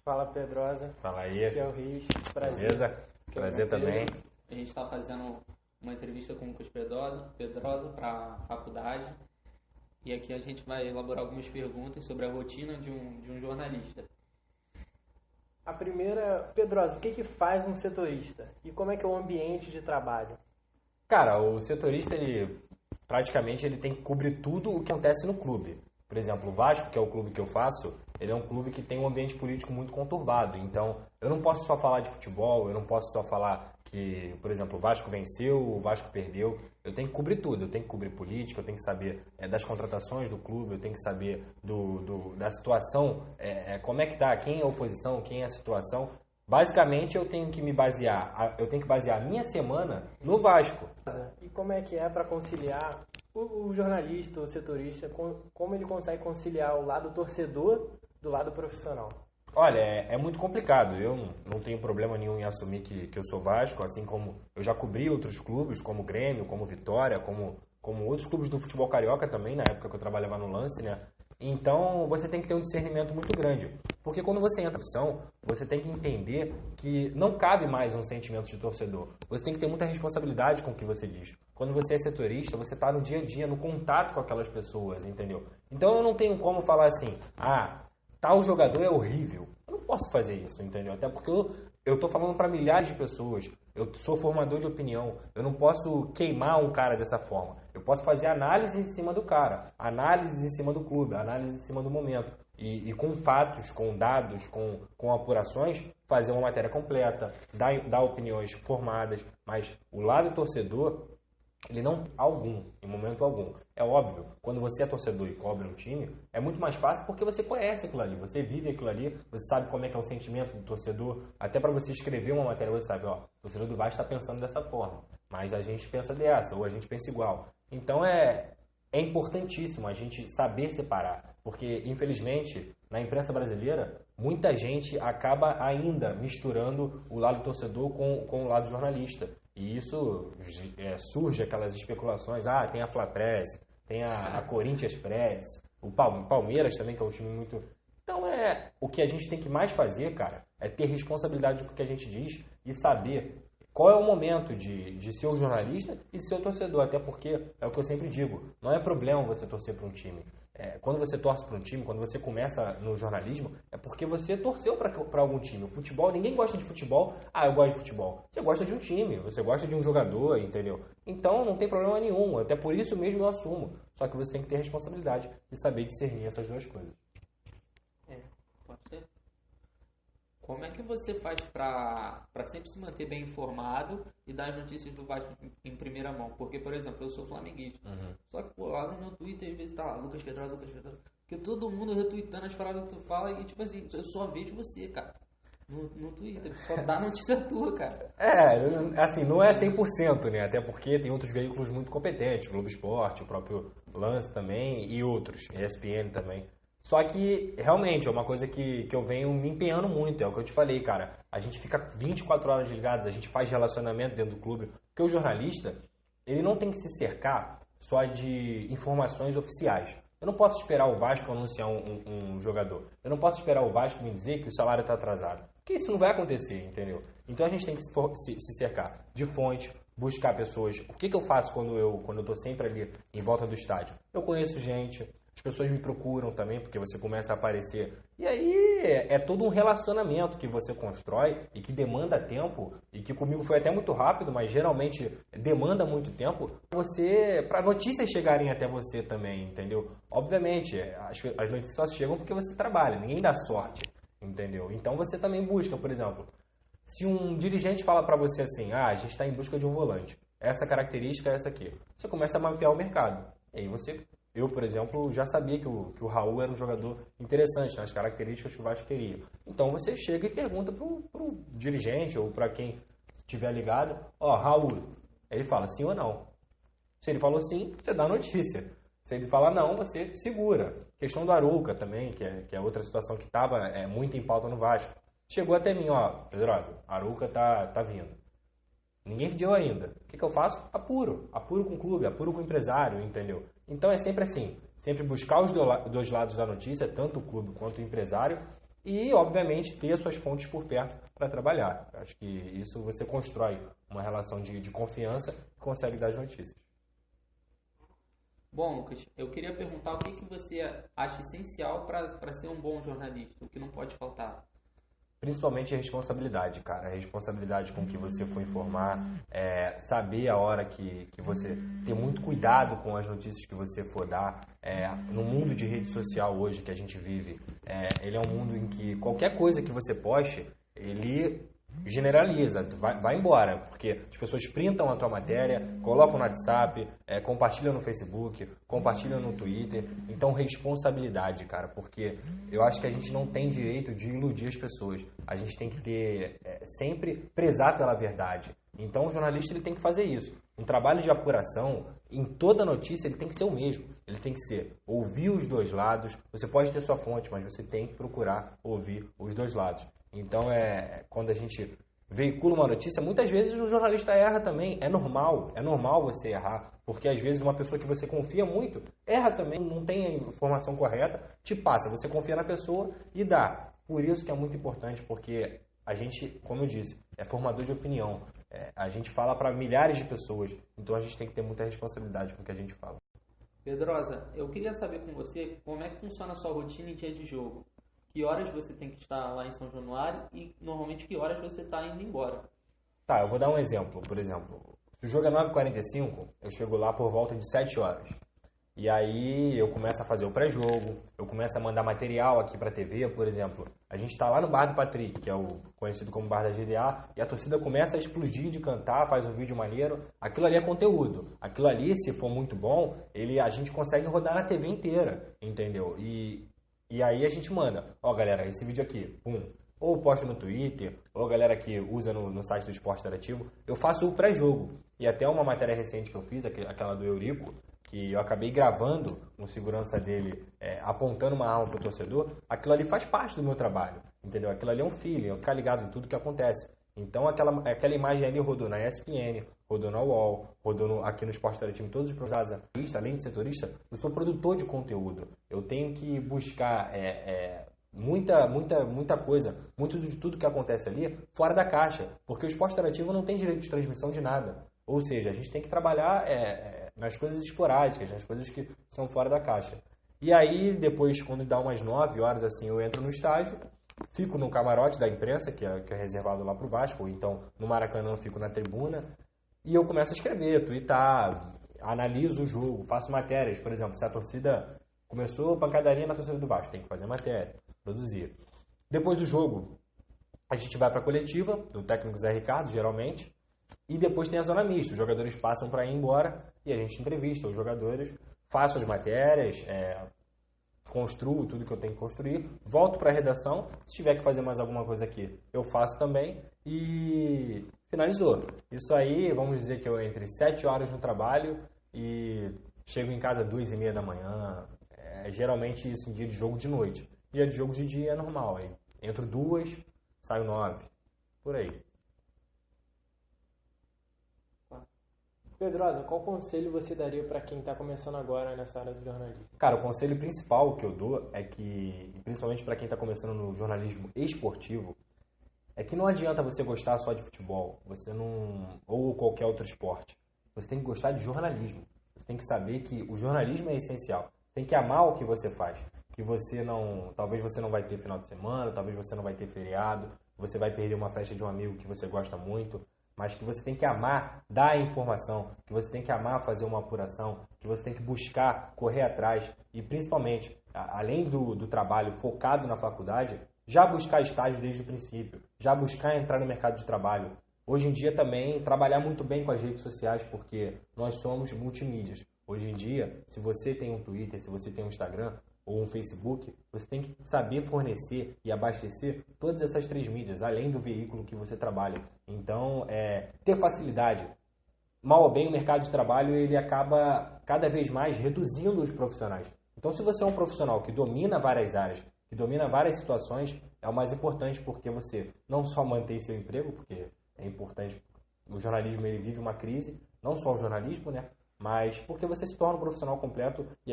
Fala, Pedrosa. Fala aí. Aqui é o Riz. Prazer. Beleza? Prazer também. A gente está fazendo uma entrevista com o Lucas Pedrosa para a faculdade. E aqui a gente vai elaborar algumas perguntas sobre a rotina de um jornalista. A primeira, Pedrosa, o que faz um setorista? E como é que é o ambiente de trabalho? Cara, o setorista, praticamente ele tem que cobrir tudo o que acontece no clube. Por exemplo, o Vasco, que é o clube que eu faço, ele é um clube que tem um ambiente político muito conturbado. Então, eu não posso só falar de futebol, eu não posso só falar que, por exemplo, o Vasco venceu, o Vasco perdeu. Eu tenho que cobrir tudo. Eu tenho que cobrir política, eu tenho que saber das contratações do clube, eu tenho que saber da situação, como é que tá, quem é a oposição, quem é a situação. Basicamente, eu tenho que basear a minha semana no Vasco. E como é que é para conciliar o jornalista, o setorista, como ele consegue conciliar o lado torcedor do lado profissional? Olha, é muito complicado. Eu não tenho problema nenhum em assumir que eu sou Vasco, assim como eu já cobri outros clubes, como Grêmio, como Vitória, como outros clubes do futebol carioca também, na época que eu trabalhava no Lance, né? Então, você tem que ter um discernimento muito grande. Porque quando você entra na profissão, você tem que entender que não cabe mais um sentimento de torcedor. Você tem que ter muita responsabilidade com o que você diz. Quando você é setorista, você está no dia a dia, no contato com aquelas pessoas, entendeu? Então, eu não tenho como falar assim, tal jogador é horrível. Eu não posso fazer isso, entendeu? Até porque eu tô falando para milhares de pessoas. Eu sou formador de opinião. Eu não posso queimar um cara dessa forma. Eu posso fazer análise em cima do cara, análise em cima do clube, análise em cima do momento. E com fatos, com dados, com apurações, fazer uma matéria completa, dar opiniões formadas. Mas o lado torcedor, ele não em momento algum. É óbvio, quando você é torcedor e cobre um time, é muito mais fácil porque você conhece aquilo ali, você vive aquilo ali, você sabe como é que é o sentimento do torcedor. Até para você escrever uma matéria, você sabe, o torcedor do Vasco está pensando dessa forma, mas a gente pensa dessa, ou a gente pensa igual. Então é importantíssimo a gente saber separar, porque infelizmente na imprensa brasileira muita gente acaba ainda misturando o lado torcedor com o lado jornalista. E isso surge aquelas especulações, tem a Fla Press, tem a Corinthians Press, o Palmeiras também, que é um time muito... Então o que a gente tem que mais fazer, cara, é ter responsabilidade com o que a gente diz e saber qual é o momento de ser o jornalista e de ser o torcedor. Até porque, é o que eu sempre digo, não é problema você torcer para um time. Quando você torce para um time, quando você começa no jornalismo, é porque você torceu para algum time. O futebol, ninguém gosta de futebol. Eu gosto de futebol. Você gosta de um time, você gosta de um jogador, entendeu? Então, não tem problema nenhum. Até por isso mesmo eu assumo. Só que você tem que ter responsabilidade de saber discernir essas duas coisas. Pode ser. Como é que você faz para sempre se manter bem informado e dar as notícias do Vasco em primeira mão? Porque, por exemplo, eu sou flamenguista. Só que, lá no meu Twitter, às vezes tá lá, Lucas Pedrosa. Porque todo mundo retweetando as paradas que tu fala e, tipo assim, eu só vejo você, cara. No Twitter, só dá notícia tua, cara. Assim, não é 100%, né? Até porque tem outros veículos muito competentes, o Globo Esporte, o próprio Lance também e outros, ESPN também. Só que, realmente, é uma coisa que eu venho me empenhando muito, é o que eu te falei, cara. A gente fica 24 horas ligados, a gente faz relacionamento dentro do clube. Porque o jornalista, ele não tem que se cercar só de informações oficiais. Eu não posso esperar o Vasco anunciar um jogador. Eu não posso esperar o Vasco me dizer que o salário está atrasado. Porque isso não vai acontecer, entendeu? Então a gente tem que se cercar de fonte, buscar pessoas. O que eu faço quando eu estou sempre ali em volta do estádio? Eu conheço gente... As pessoas me procuram também, porque você começa a aparecer. E aí é todo um relacionamento que você constrói e que demanda tempo, e que comigo foi até muito rápido, mas geralmente demanda muito tempo, para notícias chegarem até você também, entendeu? Obviamente, as notícias só chegam porque você trabalha, ninguém dá sorte, entendeu? Então você também busca, por exemplo, se um dirigente fala para você assim, a gente está em busca de um volante, essa característica é essa aqui. Você começa a mapear o mercado, e aí eu, por exemplo, já sabia que o Raul era um jogador interessante, nas características que o Vasco queria. Então você chega e pergunta pro dirigente ou para quem estiver ligado, Raul, ele fala sim ou não. Se ele falou sim, você dá notícia. Se ele falar não, você segura. Questão do Arouca também, que é outra situação que estava muito em pauta no Vasco. Chegou até mim, Pedrosa, Arouca tá vindo. Ninguém deu ainda. O que eu faço? Apuro com o clube, apuro com o empresário, entendeu? Então é sempre assim, sempre buscar os dois lados da notícia, tanto o clube quanto o empresário, e, obviamente, ter as suas fontes por perto para trabalhar. Acho que isso você constrói uma relação de confiança e consegue dar as notícias. Bom, Lucas, eu queria perguntar o que você acha essencial para ser um bom jornalista, o que não pode faltar. Principalmente a responsabilidade, cara. A responsabilidade com que você for informar, saber a hora que você... Ter muito cuidado com as notícias que você for dar. No mundo de rede social hoje que a gente vive, ele é um mundo em que qualquer coisa que você poste, ele generaliza, vai embora, porque as pessoas printam a tua matéria, colocam no WhatsApp, compartilham no Facebook, compartilham no Twitter. Então, responsabilidade, cara, porque eu acho que a gente não tem direito de iludir as pessoas. A gente tem que ter, sempre prezar pela verdade. Então, o jornalista ele tem que fazer isso. Um trabalho de apuração, em toda notícia, ele tem que ser o mesmo. Ele tem que ser ouvir os dois lados. Você pode ter sua fonte, mas você tem que procurar ouvir os dois lados. Então, quando a gente veicula uma notícia, muitas vezes o jornalista erra também. É normal você errar, porque às vezes uma pessoa que você confia muito erra também, não tem a informação correta, te passa, você confia na pessoa e dá. Por isso que é muito importante, porque a gente, como eu disse, é formador de opinião. A gente fala para milhares de pessoas, então a gente tem que ter muita responsabilidade com o que a gente fala. Pedrosa, eu queria saber com você como é que funciona a sua rotina em dia de jogo. Que horas você tem que estar lá em São Januário e normalmente que horas você está indo embora? Tá, eu vou dar um exemplo. Por exemplo, se o jogo é 9h45, eu chego lá por volta de 7 horas. E aí eu começo a fazer o pré-jogo, eu começo a mandar material aqui para a TV, por exemplo. A gente está lá no Bar do Patrick, que é o conhecido como Bar da GDA, e a torcida começa a explodir de cantar, faz um vídeo maneiro. Aquilo ali é conteúdo. Aquilo ali, se for muito bom, a gente consegue rodar na TV inteira, entendeu? E aí a gente manda, galera, esse vídeo aqui, pum. Ou posta no Twitter, ou a galera que usa no site do Esporte Interativo. Eu faço o pré-jogo. E até uma matéria recente que eu fiz, aquela do Eurico, que eu acabei gravando com segurança dele, apontando uma arma pro torcedor, aquilo ali faz parte do meu trabalho, entendeu? Aquilo ali é um feeling, eu ficar ligado em tudo que acontece. Então aquela imagem ali rodou na ESPN, rodou na UOL, rodou aqui no Esporte Interativo, em todos os programas. Além de setorista, eu sou produtor de conteúdo. Eu tenho que buscar muita coisa, muito de tudo que acontece ali, fora da caixa, porque o Esporte Interativo não tem direito de transmissão de nada. Ou seja, a gente tem que trabalhar nas coisas esporádicas, nas coisas que são fora da caixa. E aí, depois, quando dá umas 9 horas, assim, eu entro no estádio, fico no camarote da imprensa, que é reservado lá pro Vasco, ou então no Maracanã eu fico na tribuna, e eu começo a escrever, twittar, analiso o jogo, faço matérias. Por exemplo, se a torcida começou pancadaria na torcida do Vasco, tem que fazer matéria, produzir. Depois do jogo, a gente vai para a coletiva, do técnico Zé Ricardo, geralmente, e depois tem a zona mista. Os jogadores passam para ir embora e a gente entrevista os jogadores, faço as matérias, construo tudo que eu tenho que construir, volto para a redação. Se tiver que fazer mais alguma coisa aqui, eu faço também e finalizou. Isso aí, vamos dizer que eu entre 7 horas no trabalho e chego em casa 2h30 da manhã. Geralmente isso em dia de jogo de noite. Dia de jogo de dia é normal. Aí entro 2, saio 9, por aí. Pedrosa, qual conselho você daria para quem está começando agora nessa área do jornalismo? Cara, o conselho principal que eu dou é que, principalmente para quem está começando no jornalismo esportivo, é que não adianta você gostar só de futebol, ou qualquer outro esporte. Você tem que gostar de jornalismo. Você tem que saber que o jornalismo é essencial. Você tem que amar o que você faz. Que talvez você não vai ter final de semana, talvez você não vai ter feriado, você vai perder uma festa de um amigo que você gosta muito, mas que você tem que amar dar a informação, que você tem que amar fazer uma apuração, que você tem que buscar, correr atrás e, principalmente, além do trabalho focado na faculdade, já buscar estágio desde o princípio, já buscar entrar no mercado de trabalho. Hoje em dia também trabalhar muito bem com as redes sociais, porque nós somos multimídias. Hoje em dia, se você tem um Twitter, se você tem um Instagram ou um Facebook, você tem que saber fornecer e abastecer todas essas 3 mídias, além do veículo que você trabalha. Então, ter facilidade. Mal ou bem, o mercado de trabalho ele acaba cada vez mais reduzindo os profissionais. Então, se você é um profissional que domina várias áreas, que domina várias situações, é o mais importante, porque você não só mantém seu emprego, porque é importante, o jornalismo ele vive uma crise, não só o jornalismo, né? Mas porque você se torna um profissional completo e